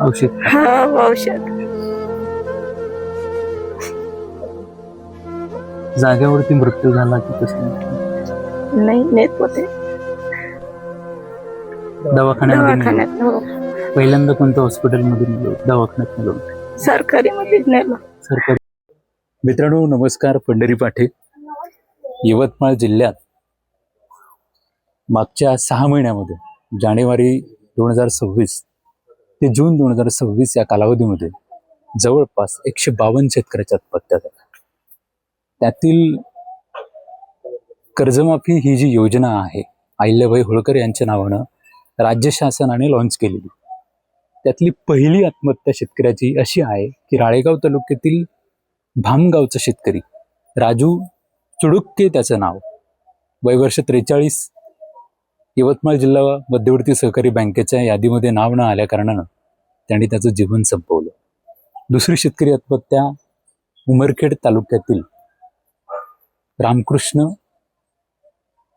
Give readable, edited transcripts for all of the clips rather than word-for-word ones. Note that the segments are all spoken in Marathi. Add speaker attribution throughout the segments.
Speaker 1: औषध
Speaker 2: हा औषध
Speaker 1: जागेवरती मृत्यू झाला की कसं?
Speaker 2: नाही नेत होते
Speaker 1: दवाखान्यामध्ये नेलं?
Speaker 2: दवाखान्यात. हो,
Speaker 1: पहिल्यांदा कोणत्या हॉस्पिटलमध्ये नेलं? दवाखान्यात नेलं?
Speaker 2: सरकारी मध्येच नेलं.
Speaker 1: सरकारी. मित्रांनो नमस्कार, पंढरी पाठे. यवतमाळ जिल्ह्यात मागच्या 6 महिन्यामध्ये जानेवारी 2026 ते जून 2026 या कालावधीमध्ये जवळपास 152 शेतकऱ्याच्या आत्महत्या झाल्या. त्यातील कर्जमाफी ही जी योजना आहे अहिल्याबाई होळकर यांच्या नावानं राज्य शासनाने लॉन्च केलेली, त्यातली पहिली आत्महत्या शेतकऱ्याची अशी आहे की राळेगाव तालुक्यातील भामगावचा शेतकरी राजू चुडुक्के त्याचं नाव, वयवर्ष 43, यवतमाळ जिल्हा मध्यवर्ती सहकारी बँकेच्या यादीमध्ये नाव न आल्या कारणानं त्यांनी त्याचं जीवन संपवलं. दुसरी शेतकरी आत्महत्या उमरखेड तालुक्यातील रामकृष्ण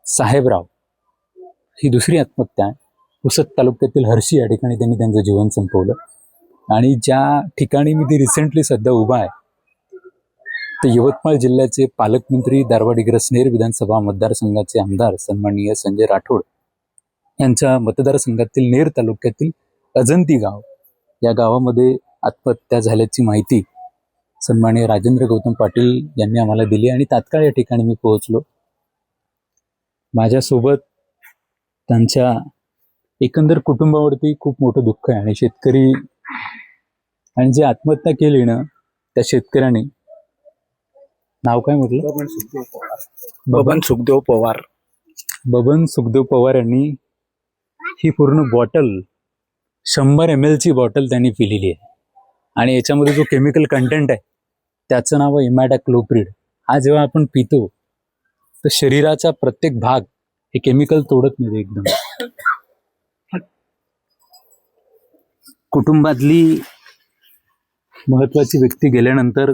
Speaker 1: साहेबराव, ही दुसरी आत्महत्या आहे. पुसद तालुक्यातील हर्षी या ठिकाणी त्यांनी त्यांचं जीवन संपवलं. आणि ज्या ठिकाणी मी ती रिसेंटली सध्या उभा आहे ते यवतमाळ जिल्ह्याचे पालकमंत्री दारवाडी-ग्रसनेर विधानसभा मतदारसंघाचे आमदार सन्माननीय संजय राठोड यांच्या मतदारसंघातील नेर तालुक्यातील अजंती गाव या गावामध्ये आत्महत्या झाल्याची माहिती सन्माननीय राजेंद्र गौतम पाटील यांनी आम्हाला दिली आणि तात्काळ या ठिकाणी मी पोहोचलो. माझ्यासोबत त्यांच्या एकंदर कुटुंबावरती खूप मोठं दुःख आहे आणि शेतकरी आणि जे आत्महत्या केली ना त्या शेतकऱ्याने नाव काय म्हटलं?
Speaker 3: बबन सुखदेव पवार.
Speaker 1: बबन सुखदेव पवार यांनी ही पूर्ण बॉटल 100 ml ची बॉटल त्यांनी पिलेली आहे आणि याच्यामध्ये जो केमिकल कंटेंट आहे त्याचं नाव आहे इमॅडाक्लोप्रिड. हा जेव्हा आपण पितो तर शरीराचा प्रत्येक भाग हे केमिकल तोडत नाही एकदम. कुटुंबातली महत्वाची व्यक्ती गेल्यानंतर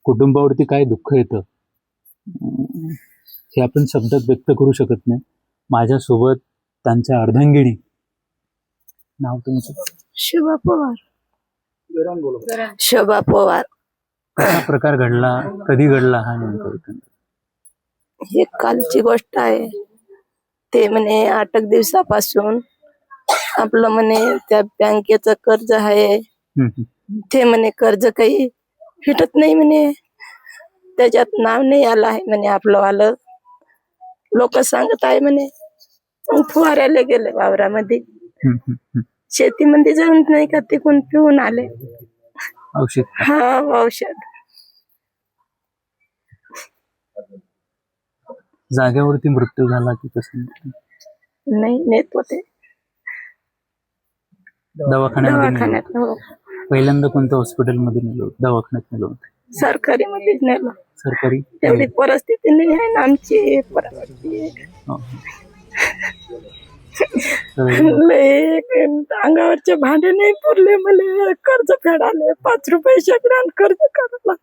Speaker 1: कुटुंबावरती काय दुःख येतं हे आपण शब्दात व्यक्त करू शकत नाही. माझ्यासोबत त्यांच्या अर्धांगिनी, नाव तुमचं?
Speaker 2: शोभा पवार. शोभा पवार.
Speaker 1: कसा प्रकार घडला, कधी घडला हा नेमका?
Speaker 2: ही कालची गोष्ट आहे. ते म्हणे 8 दिवसापासून आपलं म्हणे त्या बँकेचं कर्ज आहे, ते म्हणे कर्ज काही फिटत नाही म्हणे, त्याच्यात नाव नाही आलं आहे म्हणे आपलं वालं. लोक सांगत आहे म्हणे. मग फुवाऱ्याला गेले वावरामध्ये, शेतीमध्ये जाऊन नाही का तिकून पिऊन आले
Speaker 1: औषध.
Speaker 2: हा औषध.
Speaker 1: जागेवरती मृत्यू झाला की कसं?
Speaker 2: नाही नेत होते
Speaker 1: दवाखान्यात.
Speaker 2: हो,
Speaker 1: पहिल्यांदा कोणत्या हॉस्पिटलमध्ये नेलं? दवाखान्यात नेलं होतं?
Speaker 2: सरकारी मध्येच नेलं.
Speaker 1: सरकारी.
Speaker 2: एवढी परिस्थिती नाही आहे ना आमची. परिस्थिती लय अंगावरचे भांडे नाही पुरले, मला कर्ज फेडाले 5 रुपये शेकड्यान कर्ज काढला.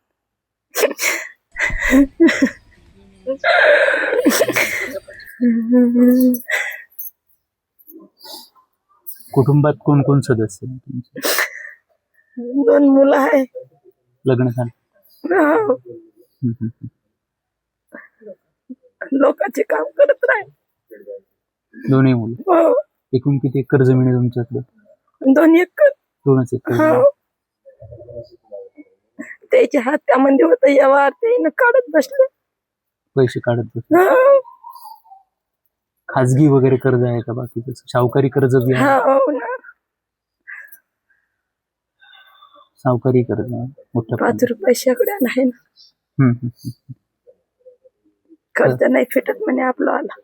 Speaker 1: कुटुंबात कोण कोण सदस्य आहे तुमचे?
Speaker 2: 2 मुलं आहे.
Speaker 1: लग्न झालं?
Speaker 2: हो. लोकांचे काम करत राहील.
Speaker 1: दोन्ही मुलं?
Speaker 2: हो.
Speaker 1: एकूण किती एकर जमीन आहे तुमच्याकडे?
Speaker 2: 2 एकर.
Speaker 1: 2च एकर.
Speaker 2: हो. त्याच्या हातामध्ये होतं व्यवहार, ते काढत बसले,
Speaker 1: पैसे काढत बसले.
Speaker 2: हो.
Speaker 1: खाजगी वगैरे कर्ज आहे का? बाकी सावकारी कर्ज बी आहे?
Speaker 2: हो ना.
Speaker 1: सावकारी कर्ज मोठ्या
Speaker 2: 5 रुपये शेकड्यान आहे ना. कर्ज नाही फिटत म्हणे आपलं आला.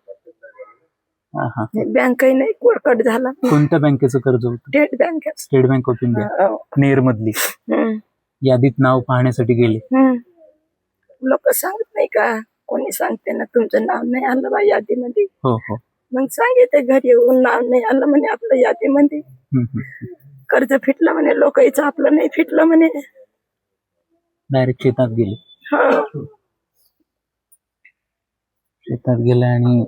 Speaker 2: बँकही नाही, कोरकट झाला.
Speaker 1: कोणत्या बँकेचं कर्ज होतं?
Speaker 2: State bank.
Speaker 1: State bank of India Ner मधली. यादीत नाव पाहण्यासाठी गेले.
Speaker 2: लोक सांगत नाही का, कोणी सांगते ना तुमचं नाव नाही आलं बा यादीमध्ये.
Speaker 1: हो हो.
Speaker 2: मग सांगितले घरी येऊन नाव नाही आलं म्हणे आपलं यादीमध्ये. कर्ज फिटलं म्हणे, लोकांचं आपलं नाही फिटलं म्हणे.
Speaker 1: डायरेक्ट शेतात गेले.
Speaker 2: हो.
Speaker 1: शेतात गेले आणि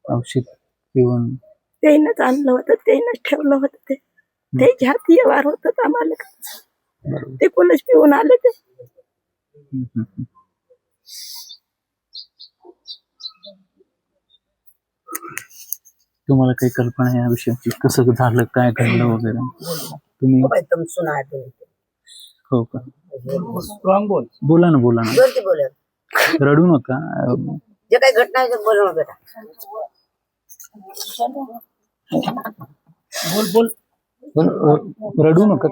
Speaker 1: औषध पिऊन
Speaker 2: तेनच आणलं होतं, तेनच ठेवलं होतं ते. ते हाती व्यवहार होतात आम्हाला.
Speaker 1: बरोबर.
Speaker 2: ते कोणच पिऊन आले ते.
Speaker 1: तुम्हाला काही कल्पना आहे या विषयाची, कसं झालं, काय घडलं वगैरे? तुम्ही हो का? बोला ना रडू नका.
Speaker 4: जे काही घटना आहे ते बोलवा बेटा.
Speaker 1: पण रडू नका,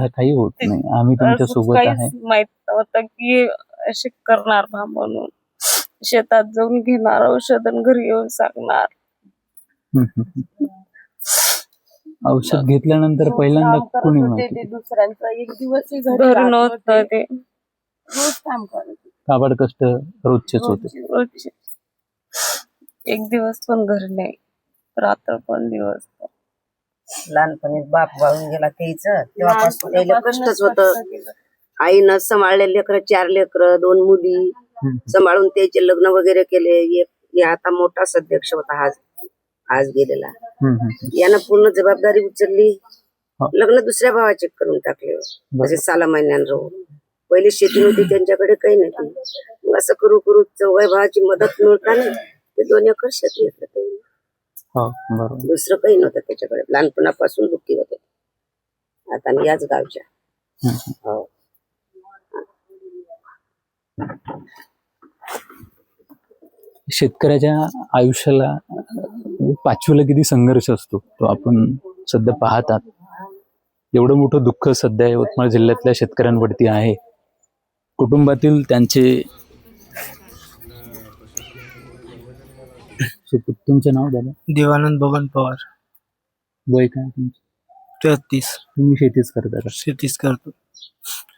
Speaker 1: काही होत नाही. आम्ही तुमच्या सोबत आहे.
Speaker 5: काहीच माहित नव्हतं की असे करणार बा म्हणून. शेतात जाऊन घेणार औषध आणि घरी येऊन सांगणार.
Speaker 1: औषध घेतल्यानंतर पहिल्यांदा
Speaker 5: काम करत
Speaker 1: कोणी
Speaker 5: होते
Speaker 1: माहिती?
Speaker 5: ते दुसऱ्यांचा. एक दिवस घरी नव्हतं ते. रोज काम करत होते.
Speaker 1: काबाड कष्ट रोजचेच होते.
Speaker 5: रोजचे. एक दिवस पण घरी नाही, रात्र पण दिवस पण.
Speaker 4: लहानपणी बाप वाळून गेला त्याचं, तेव्हापासून त्याला कष्टच होतं. आईनं सांभाळले लेकरं, 4 लेकरं, 2 मुली सांभाळून त्याचे लग्न वगैरे केले. एक आता मोठा सध्यक्ष होता आज गेलेला. यानं पूर्ण जबाबदारी उचलली. लग्न दुसऱ्या भावाचे करून टाकले. असे साला महिन्यानं राहून. पहिले शेती नव्हती त्यांच्याकडे, काही नाही. मग असं करू करू 4 भावाची मदत मिळताना ते 2 एकर शेत घेतलं ते.
Speaker 1: बरोबर.
Speaker 4: दुसरं काही नव्हतं त्याच्याकडे. लहानपणापासून दुःखी होते. आता मी याच गावच्या. हो.
Speaker 1: शेतकऱ्याच्या आयुष्याला 5वीला किती संघर्ष असतो तो आपण सध्या पाहतात. एवढं मोठं दुःख सध्या यवतमाळ जिल्ह्यातल्या शेतकऱ्यांवरती आहे. कुटुंबातील त्यांचे तुमचं नाव दादा?
Speaker 3: देवानंद बबन पवार.
Speaker 1: वय काय तुमचं?
Speaker 3: 33.
Speaker 1: तुम्ही शेतीच करता का?
Speaker 3: शेतीच करतो.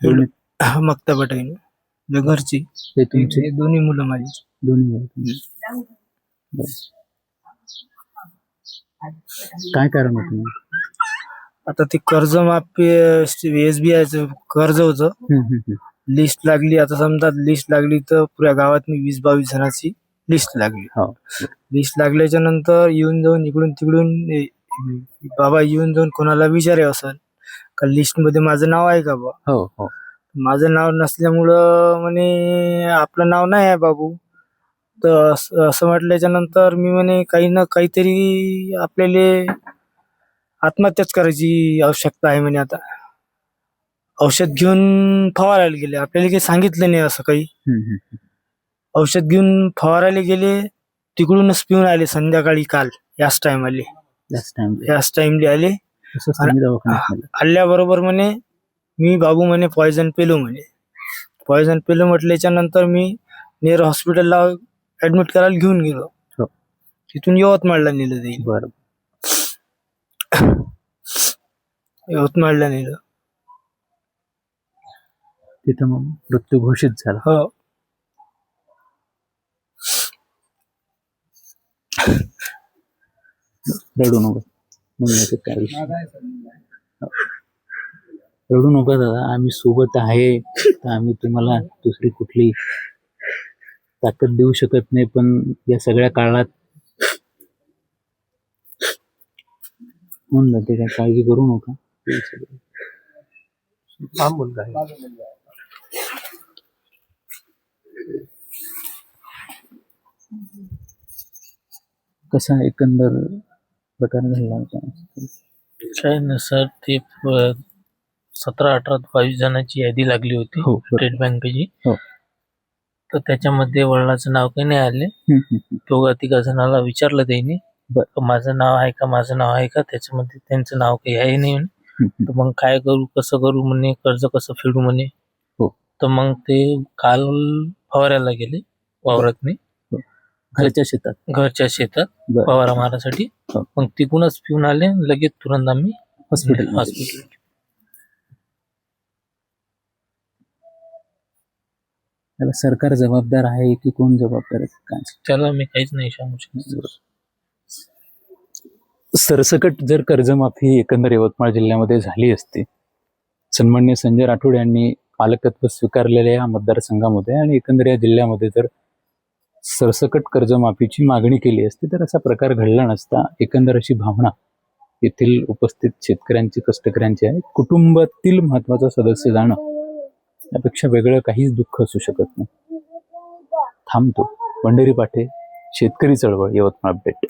Speaker 1: दोन्ही?
Speaker 3: मक्ताबट आहे ना घरची.
Speaker 1: हे तुमचे
Speaker 3: दोन्ही मुलं माझी.
Speaker 1: दोन्ही मुलं तुमची? बरं. काय कारण होतं मग?
Speaker 3: आता ते कर्ज माफी SBIचं कर्ज होतं. लिस्ट लागली. आता समजा लिस्ट लागली तर पुऱ्या गावात 20-22 जणांची लिस्ट लागली. लिस्ट लागल्याच्या नंतर येऊन जाऊन इकडून तिकडून बाबा येऊन जाऊन कोणाला विचारे असेल का लिस्ट मध्ये माझं नाव आहे का बा. माझं नाव नसल्यामुळं म्हणे आपलं नाव नाही आहे बाबू. तर असं म्हटल्याच्या नंतर मी म्हणे काही ना काहीतरी आपल्याला आत्महत्याच करायची आवश्यकता आहे म्हणे. आता औषध घेऊन फवारायला गेले. आपल्याला काही सांगितलं नाही असं काही. औषध घेऊन फवारायला गेले, तिकडूनच पिऊन आले संध्याकाळी. काल याच टाइमले आले. आल्याबरोबर म्हणे मी बाबू म्हणे पॉयझन पेलो म्हणे. पॉयझन पेलो म्हटल्याच्या नंतर मी नेर हॉस्पिटलला ऍडमिट करायला घेऊन गेलो. तिथून यवतमाळला नेलं जाईल. यवतमाळला नेलं.
Speaker 1: तिथं मग मृत्यू घोषित झाला.
Speaker 3: हो.
Speaker 1: रडू नका. रडू नका दादा, आम्ही सोबत आहे. तर आम्ही तुम्हाला दुसरी कुठली ताकद देऊ शकत नाही, पण या सगळ्या काळात होऊन जाते. काय काळजी करू नका. कसा एकंदर प्रकार घडला होता?
Speaker 6: काय ना सर, ते 17, 18, 22 जणांची यादी लागली होती स्टेट बँकेची. तर त्याच्यामध्ये वडिलांचं नाव काही नाही आले. 2-3 जणांना विचारलं त्यांनी, माझं नाव आहे का, माझं नाव आहे का. त्याच्यामध्ये त्यांचं नाव काही आहे नाही. तर मग काय करू, कसं करू म्हणे, कर्ज कसं फेडू म्हणे. तर मग ते काल फवारायला गेले वावरात. घरच्या शेतात फवारा मारासाठी. मग तिकूनच पिऊन आले. लगेच तुरंत आम्ही हॉस्पिटल.
Speaker 1: त्याला सरकार जबाबदार आहे की कोण जबाबदार आहे? काय
Speaker 6: त्याला मी काहीच नाही सांगू शकत.
Speaker 1: सरसकट जर कर्जमाफी एकंदर यवतमाळ जिल्ह्यामध्ये झाली असती, सन्माननीय संजय राठोड यांनी पालकत्व स्वीकारलेल्या या मतदारसंघामध्ये आणि एकंदर या जिल्ह्यामध्ये जर सरसकट कर्जमाफीची मागणी केली असती तर असा प्रकार घडला नसता. एकंदर अशी भावना येथील उपस्थित शेतकऱ्यांची, कष्टकऱ्यांची आहे. कुटुंबातील महत्वाचा सदस्य जाणं यापेक्षा वेगळं काहीच दुःख असू शकत नाही. थांबतो. पंढरी पाटे, शेतकरी चळवळ, यवतमाळ अपडेट.